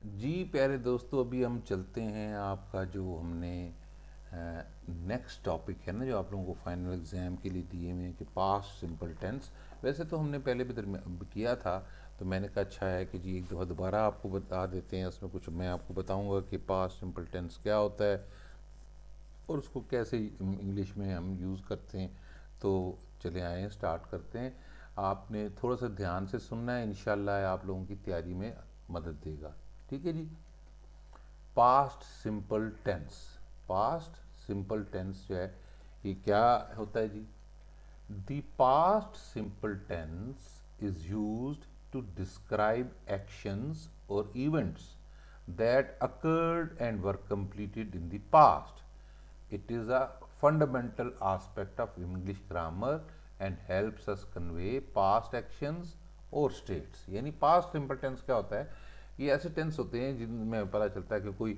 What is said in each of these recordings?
जी प्यारे दोस्तों, अभी हम चलते हैं आपका जो हमने नेक्स्ट टॉपिक है ना, जो आप लोगों को फाइनल एग्ज़ाम के लिए दिए हुए हैं कि पास्ट सिंपल टेंस। वैसे तो हमने पहले भी किया था, तो मैंने कहा अच्छा है कि जी एक दफ़ा दोबारा आपको बता देते हैं। उसमें कुछ मैं आपको बताऊंगा कि पास्ट सिंपल टेंस क्या होता है और उसको कैसे इंग्लिश में हम यूज़ करते हैं। तो चले आए हैं, स्टार्ट करते हैं। आपने थोड़ा सा ध्यान से सुनना है, इंशाल्लाह आप लोगों की तैयारी में मदद देगा। ठीक है जी। Past simple tense. Past simple tense जो है, ये क्या होता है जी? The past simple tense is used to describe actions और events that occurred and were completed in the past. It is a fundamental aspect of English grammar and helps us convey past actions और states। यानी past simple tense क्या होता है? ये ऐसे tense होते हैं जिनमें पता चलता है कि कोई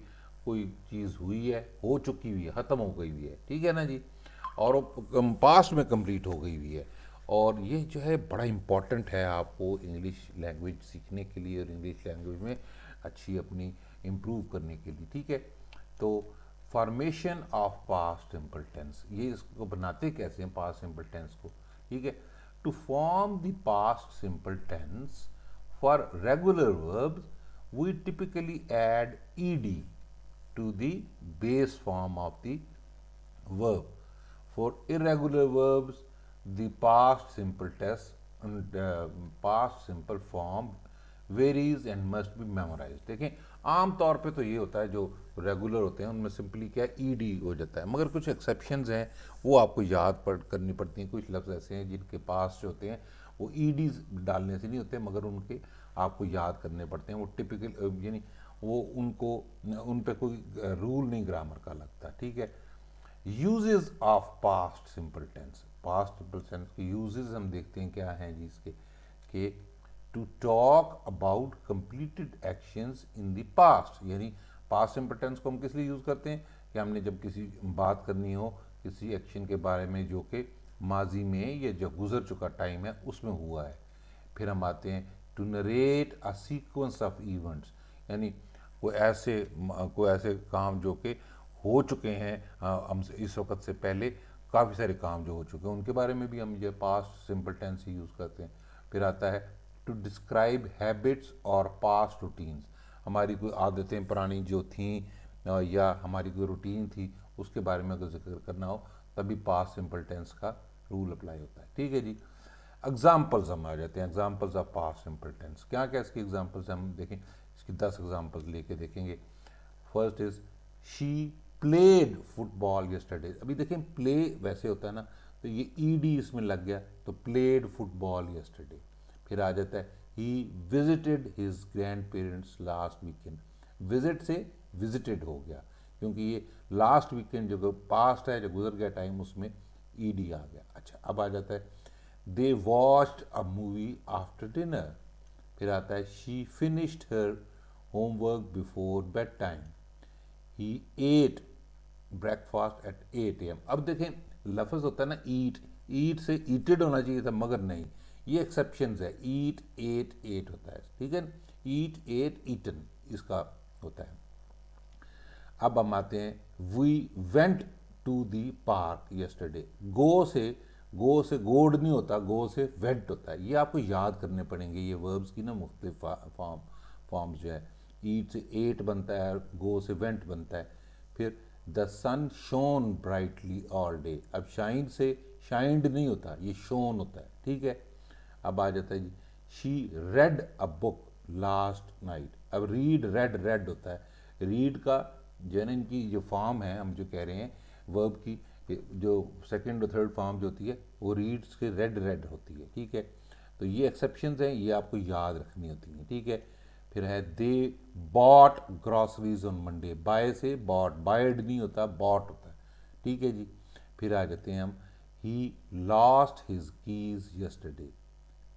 कोई चीज़ हुई है, हो चुकी हुई है, ख़त्म हो गई हुई है, ठीक है ना जी, और वो पास्ट में कंप्लीट हो गई हुई है। और ये जो है बड़ा इम्पॉर्टेंट है आपको इंग्लिश लैंग्वेज सीखने के लिए और इंग्लिश लैंग्वेज में अच्छी अपनी इम्प्रूव करने के लिए, ठीक है। तो formation of past simple tense, ये इसको बनाते कैसे हैं पास्ट सिंपल टेंस को, ठीक है। To form the past simple tense for regular verbs we typically add ed to the base form of the verb. For irregular verbs, the past simple tense and past simple form varies and must be memorise. देखें, आम तौर पे तो ये होता है जो regular होते हैं उनमें सिंपली क्या ईडी हो जाता है, मगर कुछ एक्सेप्शंस हैं वो आपको याद करनी पड़ती हैं। कुछ लफ्ज़ ऐसे हैं जिनके पास जो होते हैं वो ईडी डालने से नहीं होते, मगर उनके आपको याद करने पड़ते हैं। वो टिपिकल यानी वो उनको उन पर कोई रूल नहीं ग्रामर का लगता, ठीक है। Uses of past simple tense. Past simple tense के यूजेस हम देखते हैं क्या हैं जी इसके, कि to talk about completed actions in the past. यानी पास्ट सिंपल टेंस को हम किस लिए यूज़ करते हैं कि हमने जब किसी बात करनी हो किसी एक्शन के बारे में जो कि माजी में या जो गुजर चुका टाइम है उसमें हुआ है। फिर हम आते हैं to narrate a sequence of events, यानी कोई ऐसे काम जो कि हो चुके हैं हमसे इस वक्त से पहले, काफ़ी सारे काम जो हो चुके हैं उनके बारे में भी हम ये पास्ट सिंपल टेंस ही यूज़ करते हैं। फिर आता है टू डिस्क्राइब हैबिट्स और पास्ट रूटीन्स। हमारी कोई आदतें पुरानी जो थीं या हमारी कोई रूटीन थी उसके बारे में अगर जिक्र करना हो तभी पास्ट सिंपल टेंस का रूल अप्लाई होता है, ठीक है जी। एग्जाम्पल्स हम आ जाते हैं, examples of past simple tense. क्या क्या इसकी एग्जाम्पल्स हम देखें, इसकी 10 एग्जाम्पल्स लेके देखेंगे। First is she played football yesterday. अभी देखें प्ले वैसे होता है ना, तो ये ईडी इसमें लग गया तो प्लेड फुटबॉल यस्टरडे। फिर आ जाता है he visited his grand parents last weekend. Visit से विजिटेड हो गया क्योंकि ये लास्ट वीकेंड जो पास्ट है, जो गुजर गया टाइम, उसमें ईडी आ गया। अच्छा, अब आ जाता है they watched a movie after dinner. फिर आता है she finished her homework before bed time. He ate breakfast at 8 AM। अब देखें लफ्ज़ होता है ना ईट, ईट से ईटेड होना चाहिए था मगर नहीं, ये एक्सेप्शन है। ईट एट एट होता है, ठीक है। ईट एट ईटन इसका होता है। अब हम आते हैं we went to the park yesterday. Go से गोड नहीं होता, गो से वेंट होता है। ये आपको याद करने पड़ेंगे ये वर्ब्स की ना मुख्तलिफ फॉर्म्स जो है। ईट से एट बनता है, गो से वेंट बनता है। फिर the sun shone brightly all day. अब शाइन से शाइंड नहीं होता, ये शोन होता है, ठीक है। अब आ जाता है जी she read a book last night. अब रीड रेड रेड होता है। रीड का जो है ना, इनकी जो फॉर्म है हम जो कह रहे हैं वर्ब की, जो सेकंड और थर्ड फॉर्म जो होती है वो रीड्स के रेड रेड होती है, ठीक है। तो ये एक्सेप्शंस हैं, ये आपको याद रखनी होती हैं, ठीक है। फिर है they bought groceries on Monday. Buy से बॉट, बायड नहीं होता, बॉट होता है, ठीक है जी। फिर आ जाते हैं हम he lost his keys yesterday.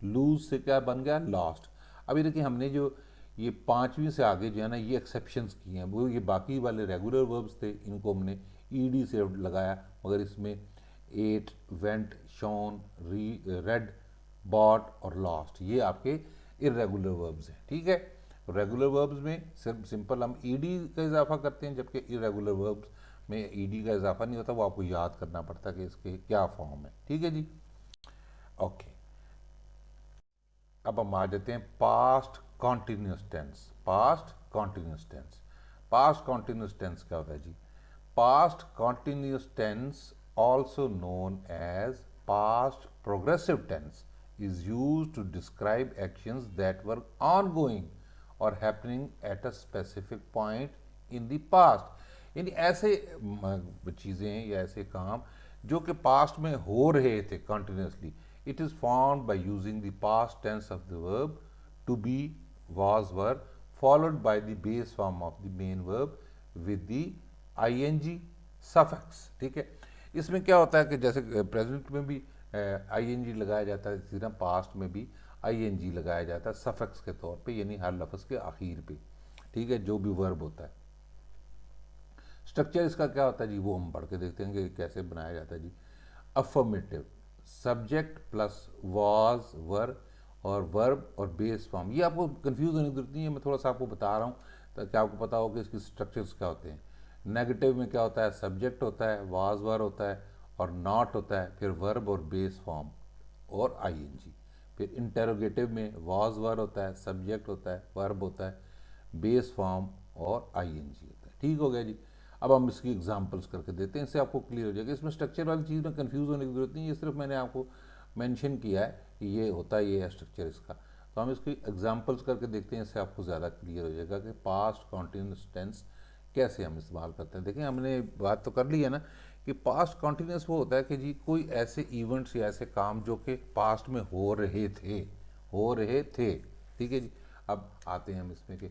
Lose से क्या बन गया, लॉस्ट। अभी देखिए हमने जो ये पांचवीं से आगे जो है ना ये एक्सेप्शंस किए हैं, वो ये बाकी वाले रेगुलर वर्ब्स थे, इनको हमने ईडी से लगाया, मगर इसमें एट, वेंट, शॉन, री रेड, बॉट और लॉस्ट ये आपके इरेगुलर वर्ब्स हैं, ठीक है। रेगुलर वर्ब्स में सिर्फ सिंपल हम ईडी का इजाफा करते हैं, जबकि इरेगुलर वर्ब्स में ईडी का इजाफा नहीं होता, वो आपको याद करना पड़ता है कि इसके क्या फॉर्म है। ठीक है जी, ओके। अब हम आ जाते हैं past continuous tense. Past continuous tense, past continuous tense क्या होता है जी? Past continuous tense, also known as past progressive tense, is used to describe actions that were ongoing or happening at a specific point in the past। यानी ऐसे चीज़ें या ऐसे काम जो कि पास्ट में हो रहे थे continuously. It is formed by using the past tense of the verb to be, was, were, followed by the base form of the main verb with the I N G suffix. ठीक है, इसमें क्या होता है कि जैसे प्रेजेंट में भी आईएनजी लगाया जाता है, इसी तरह पास्ट में भी आईएनजी लगाया जाता है सफिक्स के तौर पे, यानी हर लफ्ज़ के आखिर पे। ठीक है, जो भी वर्ब होता है। स्ट्रक्चर इसका क्या होता है जी, वो हम पढ़ के देखते हैं कि कैसे बनाया जाता है जी। अफर्मेटिव, सब्जेक्ट प्लस वाज, वर और वर्ब और बेस फॉर्म। ये आपको कंफ्यूज होने की जरूरत नहीं है, मैं थोड़ा सा आपको बता रहा हूँ ताकि आपको पता हो कि इसके स्ट्रक्चर्स क्या होते हैं। नेगेटिव में क्या होता है, सब्जेक्ट होता है, वाज वर होता है और नॉट होता है, फिर वर्ब और बेस फॉर्म और आईएनजी। फिर इंटेरोगेटिव में वाज वर होता है, सब्जेक्ट होता है, वर्ब होता है, बेस फॉर्म और आईएनजी होता है। ठीक हो गया जी। अब हम इसकी एग्जांपल्स करके देते हैं, इससे आपको क्लियर हो जाएगा। इसमें स्ट्रक्चर वाली चीज़ में कंफ्यूज होने की जरूरत नहीं है, ये सिर्फ मैंने आपको मेंशन किया है कि ये होता है, ये है स्ट्रक्चर इसका। तो हम इसकी एग्जांपल्स करके देखते हैं, इससे आपको ज़्यादा क्लियर हो जाएगा कि पास्ट कॉन्टिन्यूस टेंस कैसे हम इस्तेमाल करते हैं। देखिए, हमने बात तो कर ली है ना कि पास्ट कॉन्टिन्यूस वो होता है कि जी कोई ऐसे इवेंट्स या ऐसे काम जो कि पास्ट में हो रहे थे, हो रहे थे। ठीक है जी। अब आते हैं हम इसमें कि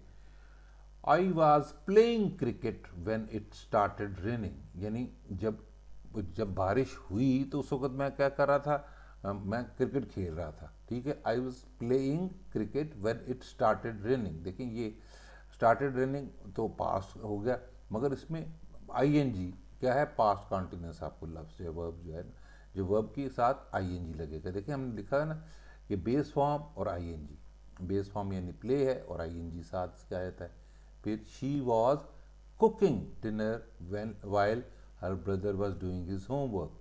I was playing cricket when it started raining, यानी जब जब बारिश हुई तो उस वक्त मैं क्या कर रहा था, मैं क्रिकेट खेल रहा था। ठीक है, I was playing cricket when it started raining. देखिए, ये स्टार्टेड रेनिंग तो पास्ट हो गया, मगर इसमें आईएनजी क्या है, पास्ट कॉन्टिन्यूस आपको लफ्ज़ जो वर्ब जो है ना, जो वर्ब के साथ आईएनजी लगेगा। देखिए, हमने लिखा है ना कि बेस फॉर्म और आईएनजी। बेस फॉर्म यानी प्ले है और आईएनजी साथ क्या रहता है। फिर she was cooking dinner when while her brother was doing his homework.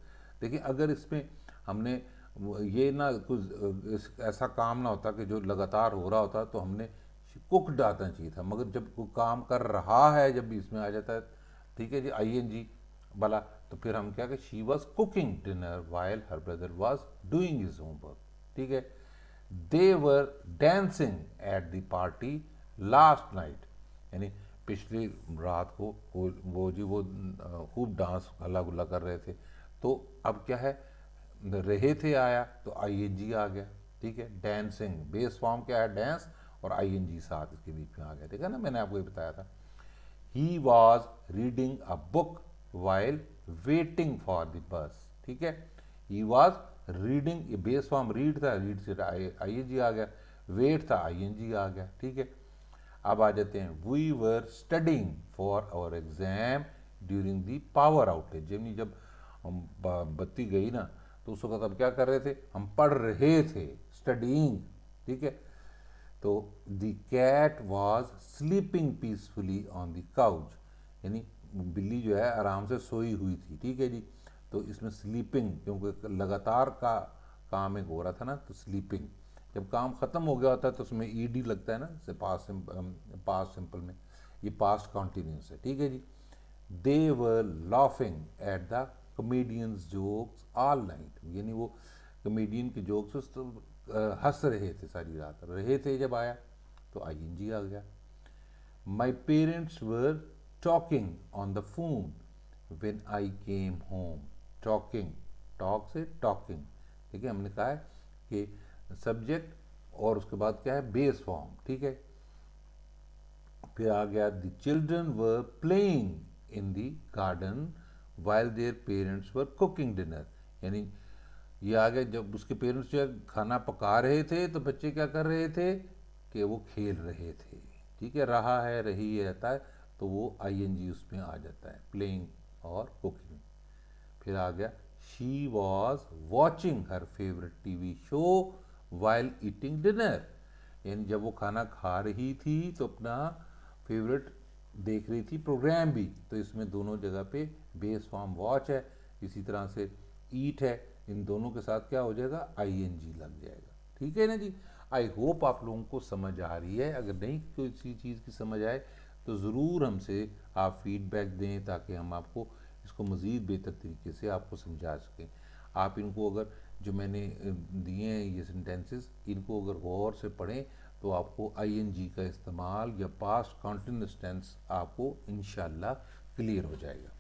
देखिए, अगर इसमें हमने ये ना कुछ ऐसा काम ना होता कि जो लगातार हो रहा होता तो हमने कुकड आना चाहिए था, मगर जब कोई काम कर रहा है जब भी इसमें आ जाता है, ठीक है जी, आईएनजी वाला, तो फिर हम क्या कि she was cooking dinner while her brother was doing his homework. ठीक है, they were dancing at the party last night, यानी पिछली रात को वो जी वो खूब डांस हल्ला गुल्ला कर रहे थे। तो अब क्या है, रहे थे आया तो आईएनजी आ गया। ठीक है, डांसिंग बेस फॉर्म क्या है, डांस, और आईएनजी साथ इसके बीच में आ गया। ठीक है ना, मैंने आपको ये बताया था। He was reading a book while waiting for the bus. ठीक है, ही वॉज रीडिंग, ये बेस फॉर्म रीड था, रीड से आईएनजी आ गया, वेट था आईएनजी आ गया। ठीक है, अब आ जाते हैं, we were studying for our exam during the power outage, यानी जब हम बत्ती गई ना तो उस वक्त अब क्या कर रहे थे, हम पढ़ रहे थे, स्टडीइंग। ठीक है, तो the cat was sleeping peacefully on the couch, यानी बिल्ली जो है आराम से सोई हुई थी। ठीक है जी, तो इसमें स्लीपिंग क्योंकि लगातार का काम एक हो रहा था ना, तो स्लीपिंग जब काम ख़त्म हो गया होता है तो उसमें ईडी लगता है ना, जैसे पास्ट सिंपल में ये पास्ट कॉन्टिन्यूस है। ठीक है जी, they were laughing at the comedian's jokes all night, यानी वो कमेडियन के जोक्स तो हंस रहे थे सारी रात, रहे थे जब आया तो आईएनजी आ गया। My parents were talking on the phone when I came home. Talking, talk से टॉकिंग। ठीक है, हमने कहा है कि सब्जेक्ट और उसके बाद क्या है, बेस फॉर्म। ठीक है, फिर आ गया the children were playing in the garden while their parents were cooking dinner, यानी ये आ गया जब उसके पेरेंट्स जो है खाना पका रहे थे तो बच्चे क्या कर रहे थे कि वो खेल रहे थे। ठीक है, रहा है, रही रहता है, तो वो आईएनजी उसमें आ जाता है, प्लेइंग और कुकिंग। फिर आ गया she was watching her favourite TV show while eating dinner, यानी जब वो खाना खा रही थी तो अपना फेवरेट देख रही थी प्रोग्राम भी, तो इसमें दोनों जगह पे बेस फॉर्म वॉच है, इसी तरह से ईट है, इन दोनों के साथ क्या हो जाएगा, आईएनजी लग जाएगा। ठीक है ना जी। आई होप आप लोगों को समझ आ रही है। अगर नहीं किसी चीज़ की समझ आए तो ज़रूर हमसे आप फीडबैक दें, ताकि हम आपको इसको मज़ीद बेहतर तरीके से आपको समझा सकें। आप इनको अगर जो मैंने दिए हैं ये सेंटेंसेस, इनको अगर गौर से पढ़ें तो आपको आईएनजी का इस्तेमाल या पास्ट कॉन्टिन्यूस टेंस आपको इंशाल्लाह क्लियर हो जाएगा।